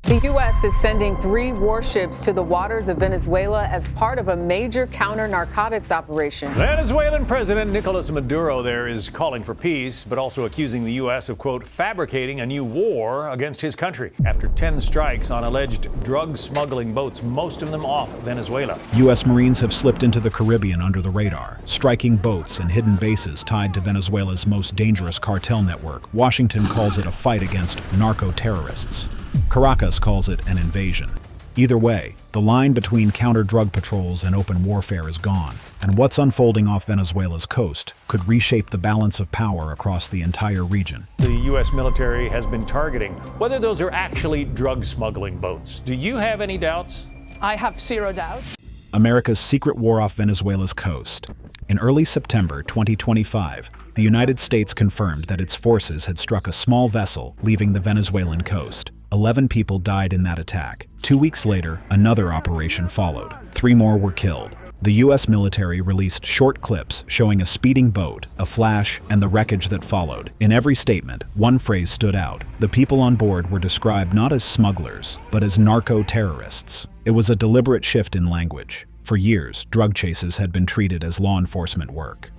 The U.S. is sending 3 warships to the waters of Venezuela as part of a major counter-narcotics operation. Venezuelan President Nicolas Maduro there is calling for peace, but also accusing the U.S. of, quote, fabricating a new war against his country after 10 strikes on alleged drug smuggling boats, most of them off Venezuela. U.S. Marines have slipped into the Caribbean under the radar, striking boats and hidden bases tied to Venezuela's most dangerous cartel network. Washington calls it a fight against narco-terrorists. Caracas calls it an invasion. Either way, the line between counter-drug patrols and open warfare is gone, and what's unfolding off Venezuela's coast could reshape the balance of power across the entire region. The U.S. military has been targeting whether those are actually drug smuggling boats. Do you have any doubts? I have 0 doubt. America's secret war off Venezuela's coast. In early September 2025, the United States confirmed that its forces had struck a small vessel leaving the Venezuelan coast. 11 people died in that attack. 2 weeks later, another operation followed. 3 more were killed. The U.S. military released short clips showing a speeding boat, a flash, and the wreckage that followed. In every statement, one phrase stood out. The people on board were described not as smugglers, but as narco-terrorists. It was a deliberate shift in language. For years, drug chases had been treated as law enforcement work.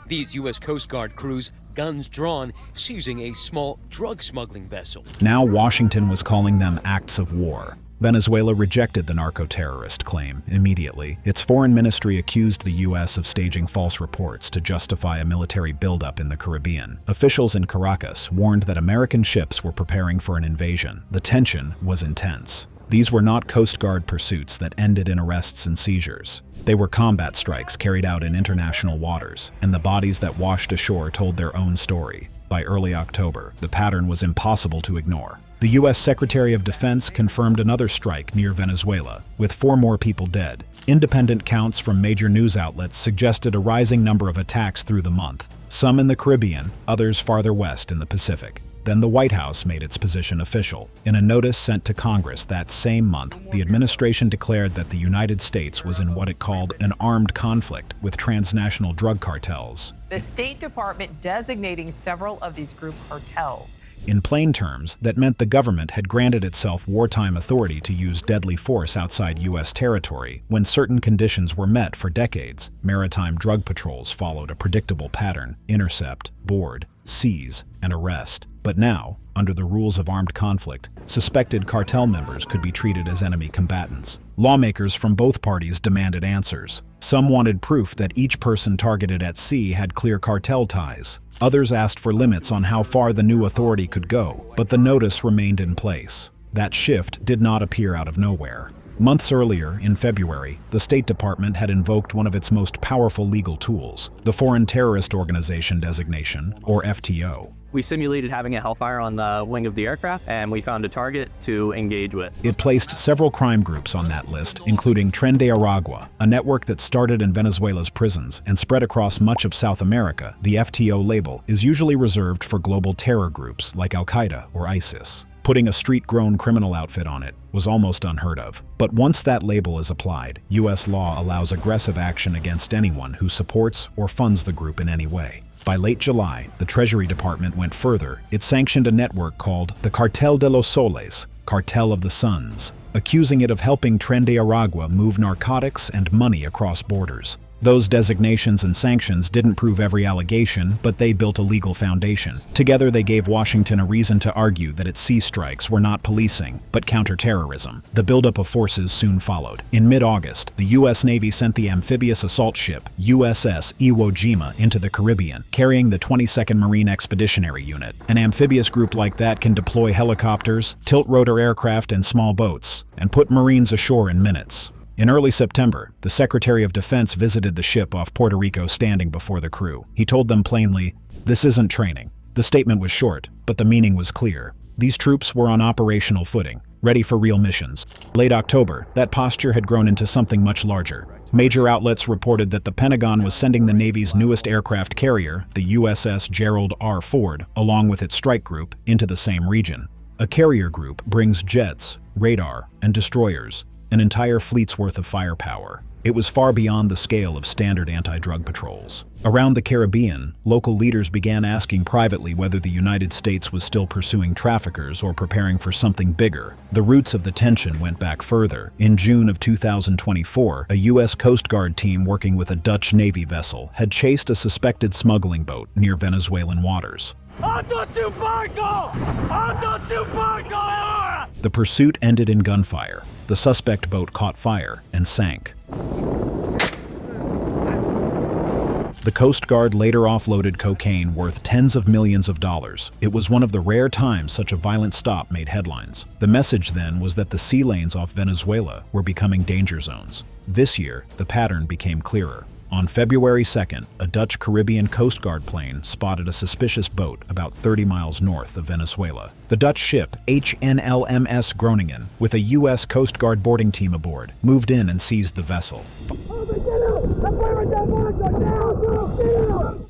These U.S. Coast Guard crews, guns drawn, seizing a small drug smuggling vessel. Now Washington was calling them acts of war. Venezuela rejected the narco-terrorist claim immediately. Its foreign ministry accused the U.S. of staging false reports to justify a military buildup in the Caribbean. Officials in Caracas warned that American ships were preparing for an invasion. The tension was intense. These were not Coast Guard pursuits that ended in arrests and seizures. They were combat strikes carried out in international waters, and the bodies that washed ashore told their own story. By early October, the pattern was impossible to ignore. The U.S. Secretary of Defense confirmed another strike near Venezuela, with 4 more people dead. Independent counts from major news outlets suggested a rising number of attacks through the month, some in the Caribbean, others farther west in the Pacific. Then the White House made its position official. In a notice sent to Congress that same month, the administration declared that the United States was in what it called an armed conflict with transnational drug cartels. The State Department designating several of these group cartels. In plain terms, that meant the government had granted itself wartime authority to use deadly force outside U.S. territory when certain conditions were met for decades. Maritime drug patrols followed a predictable pattern: intercept, board, seize, and arrest. But now, under the rules of armed conflict, suspected cartel members could be treated as enemy combatants. Lawmakers from both parties demanded answers. Some wanted proof that each person targeted at sea had clear cartel ties. Others asked for limits on how far the new authority could go, but the notice remained in place. That shift did not appear out of nowhere. Months earlier, in February, the State Department had invoked one of its most powerful legal tools, the Foreign Terrorist Organization designation, or FTO. We simulated having a Hellfire on the wing of the aircraft, and we found a target to engage with. It placed several crime groups on that list, including Tren de Aragua, a network that started in Venezuela's prisons and spread across much of South America. The FTO label is usually reserved for global terror groups like Al-Qaeda or ISIS. Putting a street-grown criminal outfit on it was almost unheard of. But once that label is applied, U.S. law allows aggressive action against anyone who supports or funds the group in any way. By late July, the Treasury Department went further. It sanctioned a network called the Cartel de los Soles, Cartel of the Suns, accusing it of helping Tren de Aragua move narcotics and money across borders. Those designations and sanctions didn't prove every allegation, but they built a legal foundation. Together, they gave Washington a reason to argue that its sea strikes were not policing, but counterterrorism. The buildup of forces soon followed. In mid-August, the U.S. Navy sent the amphibious assault ship USS Iwo Jima into the Caribbean, carrying the 22nd Marine Expeditionary Unit. An amphibious group like that can deploy helicopters, tilt-rotor aircraft, and small boats, and put Marines ashore in minutes. In early September, the Secretary of Defense visited the ship off Puerto Rico standing before the crew. He told them plainly, "This isn't training." The statement was short, but the meaning was clear. These troops were on operational footing, ready for real missions. Late October, that posture had grown into something much larger. Major outlets reported that the Pentagon was sending the Navy's newest aircraft carrier, the USS Gerald R. Ford, along with its strike group, into the same region. A carrier group brings jets, radar, and destroyers, an entire fleet's worth of firepower. It was far beyond the scale of standard anti-drug patrols. Around the Caribbean, local leaders began asking privately whether the United States was still pursuing traffickers or preparing for something bigger. The roots of the tension went back further. In June of 2024, a U.S. Coast Guard team working with a Dutch Navy vessel had chased a suspected smuggling boat near Venezuelan waters. The pursuit ended in gunfire. The suspect boat caught fire and sank. The Coast Guard later offloaded cocaine worth tens of millions of dollars. It was one of the rare times such a violent stop made headlines. The message then was that the sea lanes off Venezuela were becoming danger zones. This year, the pattern became clearer. On February 2nd, a Dutch Caribbean Coast Guard plane spotted a suspicious boat about 30 miles north of Venezuela. The Dutch ship HNLMS Groningen, with a U.S. Coast Guard boarding team aboard, moved in and seized the vessel.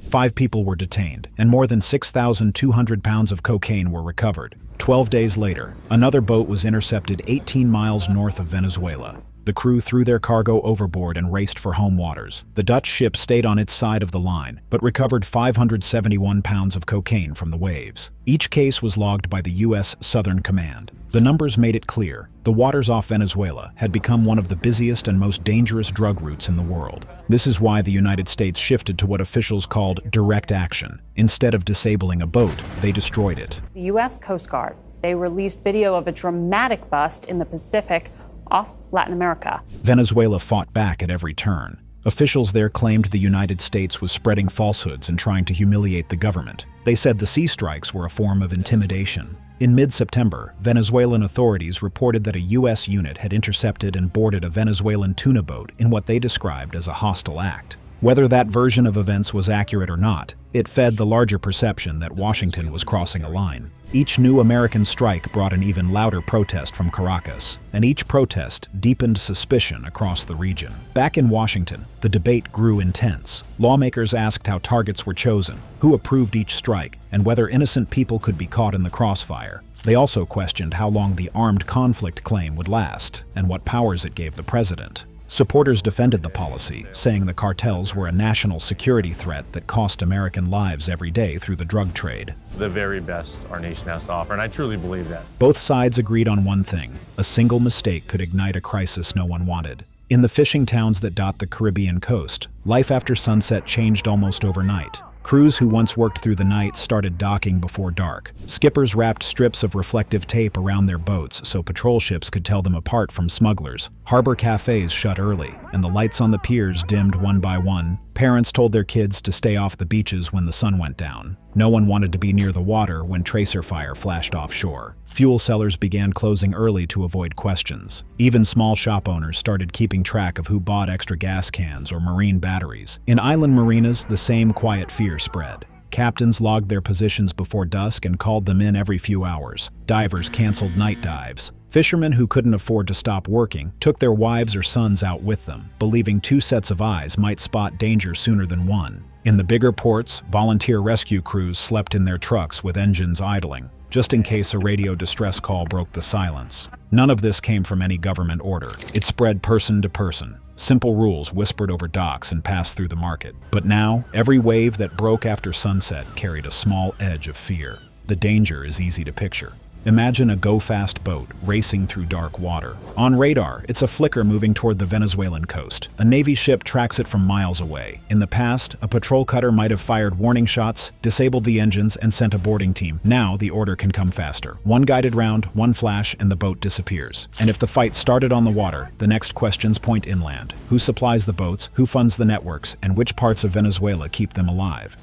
5 people were detained, and more than 6,200 pounds of cocaine were recovered. 12 days later, another boat was intercepted 18 miles north of Venezuela. The crew threw their cargo overboard and raced for home waters. The Dutch ship stayed on its side of the line, but recovered 571 pounds of cocaine from the waves. Each case was logged by the U.S. Southern Command. The numbers made it clear. The waters off Venezuela had become one of the busiest and most dangerous drug routes in the world. This is why the United States shifted to what officials called direct action. Instead of disabling a boat, they destroyed it. The U.S. Coast Guard, they released video of a dramatic bust in the Pacific off Latin America. Venezuela fought back at every turn. Officials there claimed the United States was spreading falsehoods and trying to humiliate the government. They said the sea strikes were a form of intimidation. In mid-September, Venezuelan authorities reported that a U.S. unit had intercepted and boarded a Venezuelan tuna boat in what they described as a hostile act. Whether that version of events was accurate or not, it fed the larger perception that Washington was crossing a line. Each new American strike brought an even louder protest from Caracas, and each protest deepened suspicion across the region. Back in Washington, the debate grew intense. Lawmakers asked how targets were chosen, who approved each strike, and whether innocent people could be caught in the crossfire. They also questioned how long the armed conflict claim would last, and what powers it gave the president. Supporters defended the policy, saying the cartels were a national security threat that cost American lives every day through the drug trade. The very best our nation has to offer, and I truly believe that. Both sides agreed on one thing: a single mistake could ignite a crisis no one wanted. In the fishing towns that dot the Caribbean coast, life after sunset changed almost overnight. Crews who once worked through the night started docking before dark. Skippers wrapped strips of reflective tape around their boats so patrol ships could tell them apart from smugglers. Harbor cafes shut early, and the lights on the piers dimmed one by one. Parents told their kids to stay off the beaches when the sun went down. No one wanted to be near the water when tracer fire flashed offshore. Fuel sellers began closing early to avoid questions. Even small shop owners started keeping track of who bought extra gas cans or marine batteries. In island marinas, the same quiet fear spread. Captains logged their positions before dusk and called them in every few hours. Divers canceled night dives. Fishermen who couldn't afford to stop working took their wives or sons out with them, believing 2 sets of eyes might spot danger sooner than one. In the bigger ports, volunteer rescue crews slept in their trucks with engines idling, just in case a radio distress call broke the silence. None of this came from any government order. It spread person to person. Simple rules whispered over docks and passed through the market. But now, every wave that broke after sunset carried a small edge of fear. The danger is easy to picture. Imagine a go-fast boat racing through dark water. On radar, it's a flicker moving toward the Venezuelan coast. A Navy ship tracks it from miles away. In the past, a patrol cutter might have fired warning shots, disabled the engines, and sent a boarding team. Now, the order can come faster. One guided round, one flash, and the boat disappears. And if the fight started on the water, the next questions point inland. Who supplies the boats, who funds the networks, and which parts of Venezuela keep them alive?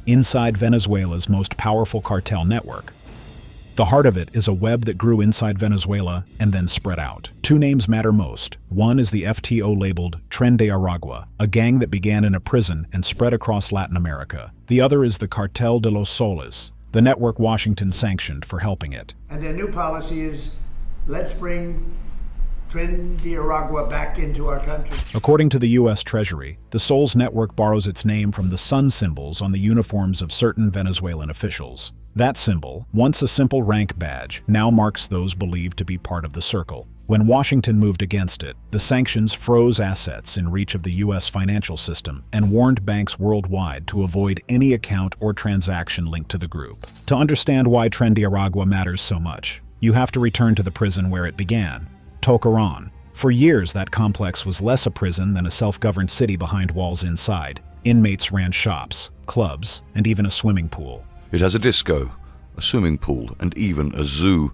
Inside Venezuela's most powerful cartel network, the heart of it is a web that grew inside Venezuela and then spread out. 2 names matter most. One is the FTO-labeled Tren de Aragua, a gang that began in a prison and spread across Latin America. The other is the Cartel de los Soles, the network Washington sanctioned for helping it. And their new policy is, let's bring trend the Aragua back into our country. According to the U.S. Treasury, the Soles network borrows its name from the sun symbols on the uniforms of certain Venezuelan officials. That symbol, once a simple rank badge, now marks those believed to be part of the circle. When Washington moved against it, the sanctions froze assets in reach of the U.S. financial system and warned banks worldwide to avoid any account or transaction linked to the group. To understand why Trendy Aragua matters so much, you have to return to the prison where it began, Tocaron. For years, that complex was less a prison than a self-governed city behind walls inside. Inmates ran shops, clubs, and even a swimming pool. It has a disco, a swimming pool, and even a zoo.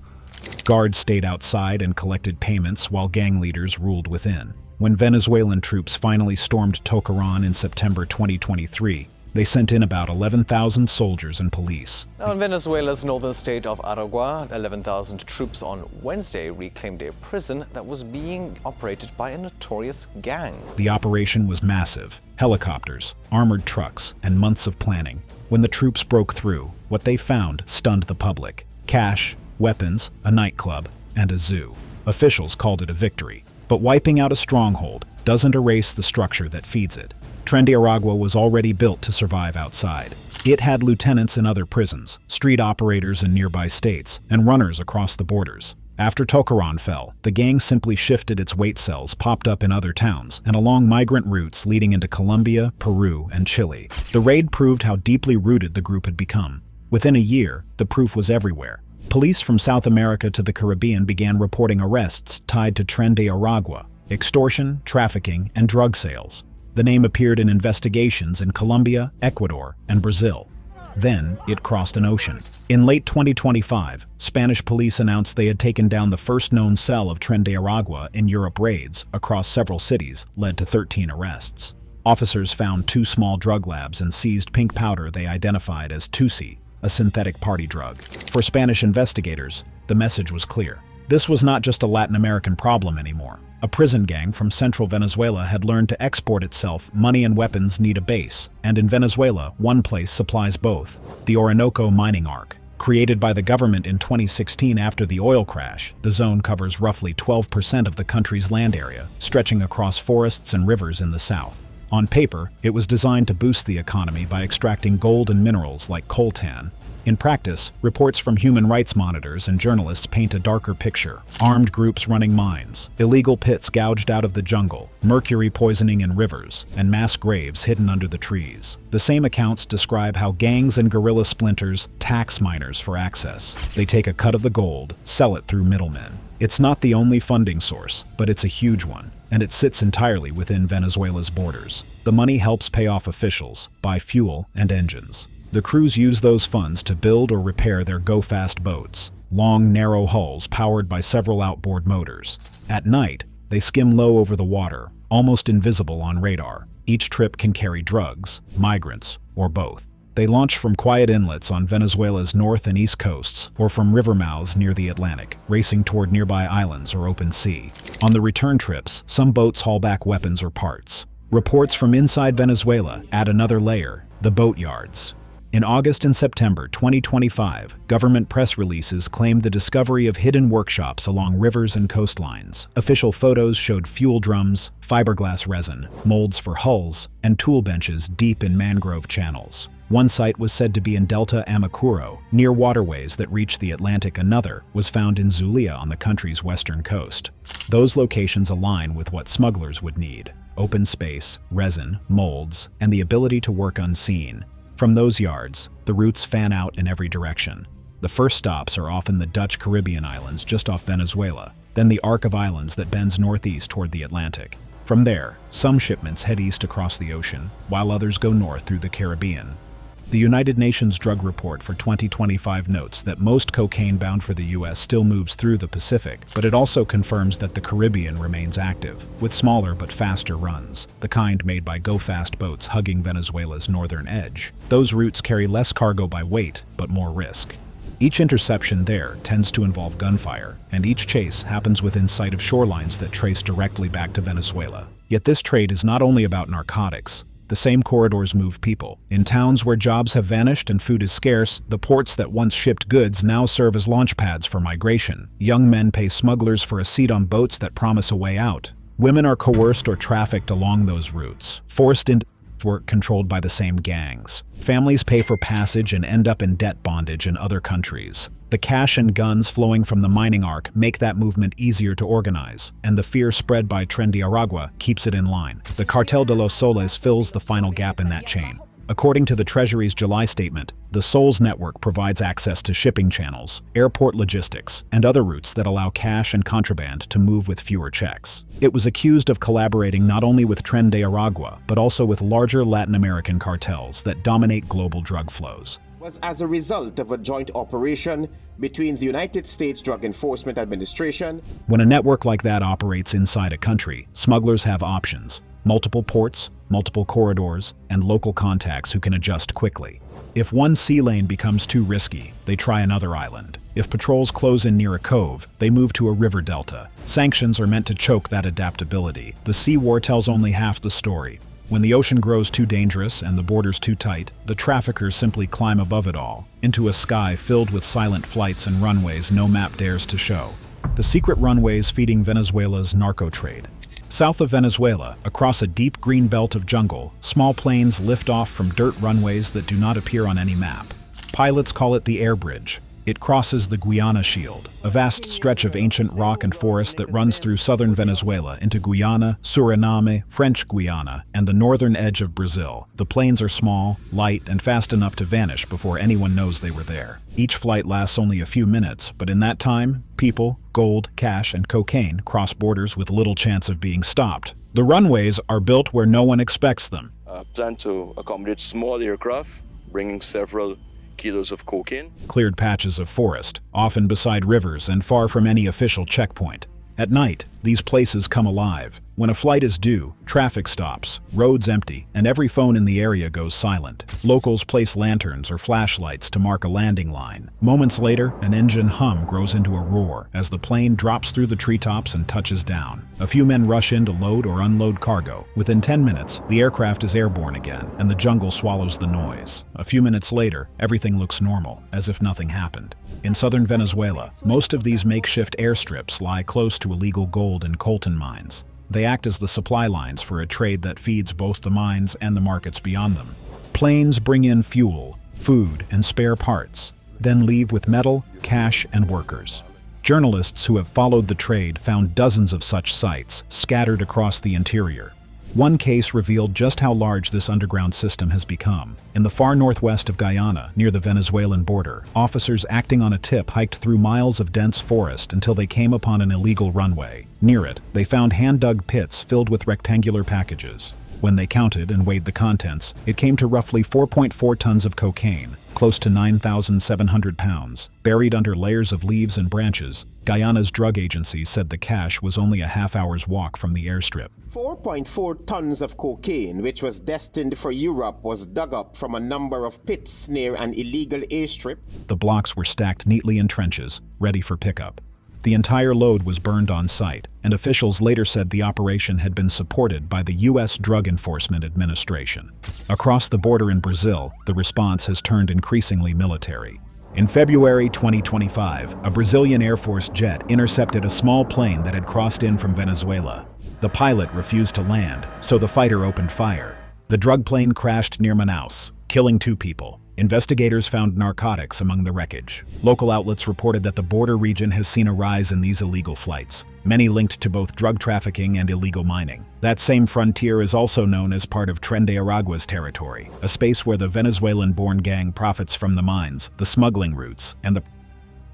Guards stayed outside and collected payments while gang leaders ruled within. When Venezuelan troops finally stormed Tocaron in September 2023, they sent in about 11,000 soldiers and police. Now in Venezuela's northern state of Aragua, 11,000 troops on Wednesday reclaimed a prison that was being operated by a notorious gang. The operation was massive. Helicopters, armored trucks, and months of planning. When the troops broke through, what they found stunned the public. Cash, weapons, a nightclub, and a zoo. Officials called it a victory. But wiping out a stronghold doesn't erase the structure that feeds it. Trendy Aragua was already built to survive outside. It had lieutenants in other prisons, street operators in nearby states, and runners across the borders. After Tocaron fell, the gang simply shifted its weight cells, popped up in other towns, and along migrant routes leading into Colombia, Peru, and Chile. The raid proved how deeply rooted the group had become. Within a year, the proof was everywhere. Police from South America to the Caribbean began reporting arrests tied to Trendy Aragua, extortion, trafficking, and drug sales. The name appeared in investigations in Colombia, Ecuador, and Brazil. Then, it crossed an ocean. In late 2025, Spanish police announced they had taken down the first known cell of Trendy Aragua in Europe. Raids across several cities led to 13 arrests. Officers found 2 small drug labs and seized pink powder they identified as Tusi, a synthetic party drug. For Spanish investigators, the message was clear. This was not just a Latin American problem anymore. A prison gang from central Venezuela had learned to export itself. Money and weapons need a base, and in Venezuela, one place supplies both: the Orinoco mining arc. Created by the government in 2016 after the oil crash, the zone covers roughly 12% of the country's land area, stretching across forests and rivers in the south. On paper, it was designed to boost the economy by extracting gold and minerals like coltan. In practice, reports from human rights monitors and journalists paint a darker picture. Armed groups running mines, illegal pits gouged out of the jungle, mercury poisoning in rivers, and mass graves hidden under the trees. The same accounts describe how gangs and guerrilla splinters tax miners for access. They take a cut of the gold, sell it through middlemen. It's not the only funding source, but it's a huge one, and it sits entirely within Venezuela's borders. The money helps pay off officials, buy fuel and engines. The crews use those funds to build or repair their go-fast boats, long, narrow hulls powered by several outboard motors. At night, they skim low over the water, almost invisible on radar. Each trip can carry drugs, migrants, or both. They launch from quiet inlets on Venezuela's north and east coasts, or from river mouths near the Atlantic, racing toward nearby islands or open sea. On the return trips, some boats haul back weapons or parts. Reports from inside Venezuela add another layer: the boat yards. In August and September 2025, government press releases claimed the discovery of hidden workshops along rivers and coastlines. Official photos showed fuel drums, fiberglass resin, molds for hulls, and tool benches deep in mangrove channels. One site was said to be in Delta Amacuro, near waterways that reach the Atlantic. Another was found in Zulia on the country's western coast. Those locations align with what smugglers would need: open space, resin, molds, and the ability to work unseen. From those yards, the routes fan out in every direction. The first stops are often the Dutch Caribbean islands just off Venezuela, then the arc of islands that bends northeast toward the Atlantic. From there, some shipments head east across the ocean, while others go north through the Caribbean. The United Nations Drug Report for 2025 notes that most cocaine bound for the U.S. still moves through the Pacific, but it also confirms that the Caribbean remains active, with smaller but faster runs, the kind made by go-fast boats hugging Venezuela's northern edge. Those routes carry less cargo by weight, but more risk. Each interception there tends to involve gunfire, and each chase happens within sight of shorelines that trace directly back to Venezuela. Yet this trade is not only about narcotics. The same corridors move people. In towns where jobs have vanished and food is scarce, the ports that once shipped goods now serve as launch pads for migration. Young men pay smugglers for a seat on boats that promise a way out. Women are coerced or trafficked along those routes, forced into work controlled by the same gangs. Families pay for passage and end up in debt bondage in other countries. The cash and guns flowing from the mining arc make that movement easier to organize, and the fear spread by Tren de Aragua keeps it in line. The Cartel de los Soles fills the final gap in that chain. According to the Treasury's July statement, the Soles network provides access to shipping channels, airport logistics, and other routes that allow cash and contraband to move with fewer checks. It was accused of collaborating not only with Tren de Aragua, but also with larger Latin American cartels that dominate global drug flows. Was as a result of a joint operation between the United States Drug Enforcement Administration. When a network like that operates inside a country, smugglers have options: multiple ports, multiple corridors, and local contacts who can adjust quickly. If one sea lane becomes too risky, they try another island. If patrols close in near a cove, they move to a river delta. Sanctions are meant to choke that adaptability. The sea war tells only half the story. When the ocean grows too dangerous and the borders too tight, the traffickers simply climb above it all, into a sky filled with silent flights and runways no map dares to show. The secret runways feeding Venezuela's narco trade. South of Venezuela, across a deep green belt of jungle, small planes lift off from dirt runways that do not appear on any map. Pilots call it the air bridge. It crosses the Guiana Shield, a vast stretch of ancient rock and forest that runs through southern Venezuela into Guyana, Suriname, French Guiana, and the northern edge of Brazil. The planes are small, light, and fast enough to vanish before anyone knows they were there. Each flight lasts only a few minutes, but in that time, people, gold, cash, and cocaine cross borders with little chance of being stopped. The runways are built where no one expects them. Plan to accommodate small aircraft, bringing several kilos of cocaine. Cleared patches of forest, often beside rivers and far from any official checkpoint. At night, these places come alive. When a flight is due, traffic stops, roads empty, and every phone in the area goes silent. Locals place lanterns or flashlights to mark a landing line. Moments later, an engine hum grows into a roar as the plane drops through the treetops and touches down. A few men rush in to load or unload cargo. Within 10 minutes, the aircraft is airborne again, and the jungle swallows the noise. A few minutes later, everything looks normal, as if nothing happened. In southern Venezuela, most of these makeshift airstrips lie close to illegal gold and coltan mines. They act as the supply lines for a trade that feeds both the mines and the markets beyond them. Planes bring in fuel, food, and spare parts, then leave with metal, cash, and workers. Journalists who have followed the trade found dozens of such sites scattered across the interior. One case revealed just how large this underground system has become. In the far northwest of Guyana, near the Venezuelan border, officers acting on a tip hiked through miles of dense forest until they came upon an illegal runway. Near it, they found hand-dug pits filled with rectangular packages. When they counted and weighed the contents, it came to roughly 4.4 tons of cocaine, close to 9,700 pounds. Buried under layers of leaves and branches, Guyana's drug agency said the cache was only a half-hour's walk from the airstrip. 4.4 tons of cocaine, which was destined for Europe, was dug up from a number of pits near an illegal airstrip. The blocks were stacked neatly in trenches, ready for pickup. The entire load was burned on site, and officials later said the operation had been supported by the U.S. Drug Enforcement Administration. Across the border in Brazil, the response has turned increasingly military. In February 2025, a Brazilian Air Force jet intercepted a small plane that had crossed in from Venezuela. The pilot refused to land, so the fighter opened fire. The drug plane crashed near Manaus, killing 2 people. Investigators found narcotics among the wreckage. Local outlets reported that the border region has seen a rise in these illegal flights, many linked to both drug trafficking and illegal mining. That same frontier is also known as part of Tren de Aragua's territory, a space where the Venezuelan-born gang profits from the mines, the smuggling routes, and the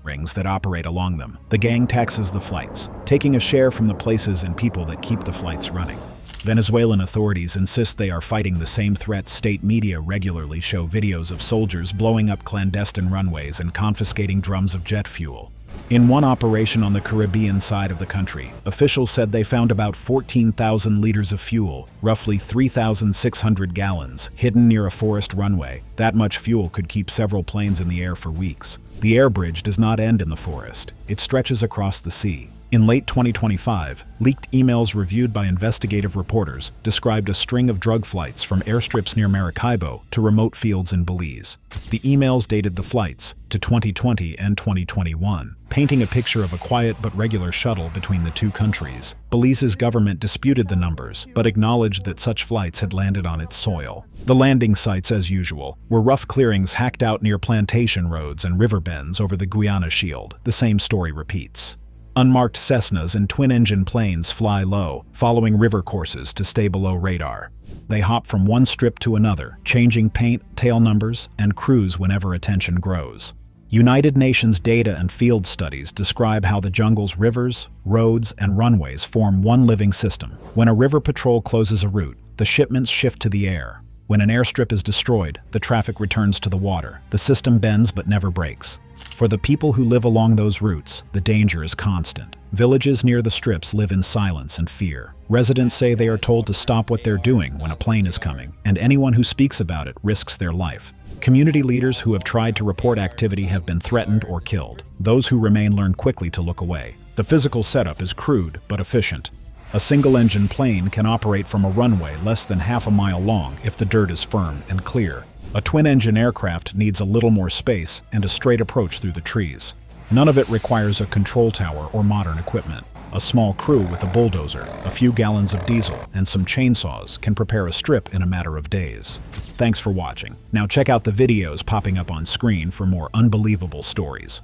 rings that operate along them. The gang taxes the flights, taking a share from the places and people that keep the flights running. Venezuelan authorities insist they are fighting the same threat. State media regularly show videos of soldiers blowing up clandestine runways and confiscating drums of jet fuel. In one operation on the Caribbean side of the country, officials said they found about 14,000 liters of fuel, roughly 3,600 gallons, hidden near a forest runway. That much fuel could keep several planes in the air for weeks. The air bridge does not end in the forest. It stretches across the sea. In late 2025, leaked emails reviewed by investigative reporters described a string of drug flights from airstrips near Maracaibo to remote fields in Belize. The emails dated the flights to 2020 and 2021, painting a picture of a quiet but regular shuttle between the two countries. Belize's government disputed the numbers, but acknowledged that such flights had landed on its soil. The landing sites, as usual, were rough clearings hacked out near plantation roads and river bends over the Guyana Shield. The same story repeats. Unmarked Cessnas and twin-engine planes fly low, following river courses to stay below radar. They hop from one strip to another, changing paint, tail numbers, and crews whenever attention grows. United Nations data and field studies describe how the jungle's rivers, roads, and runways form one living system. When a river patrol closes a route, the shipments shift to the air. When an airstrip is destroyed, the traffic returns to the water. The system bends but never breaks. For the people who live along those routes, the danger is constant. Villages near the strips live in silence and fear. Residents say they are told to stop what they're doing when a plane is coming, and anyone who speaks about it risks their life. Community leaders who have tried to report activity have been threatened or killed. Those who remain learn quickly to look away. The physical setup is crude but efficient. A single-engine plane can operate from a runway less than half a mile long if the dirt is firm and clear. A twin-engine aircraft needs a little more space and a straight approach through the trees. None of it requires a control tower or modern equipment. A small crew with a bulldozer, a few gallons of diesel, and some chainsaws can prepare a strip in a matter of days. Thanks for watching. Now check out the videos popping up on screen for more unbelievable stories.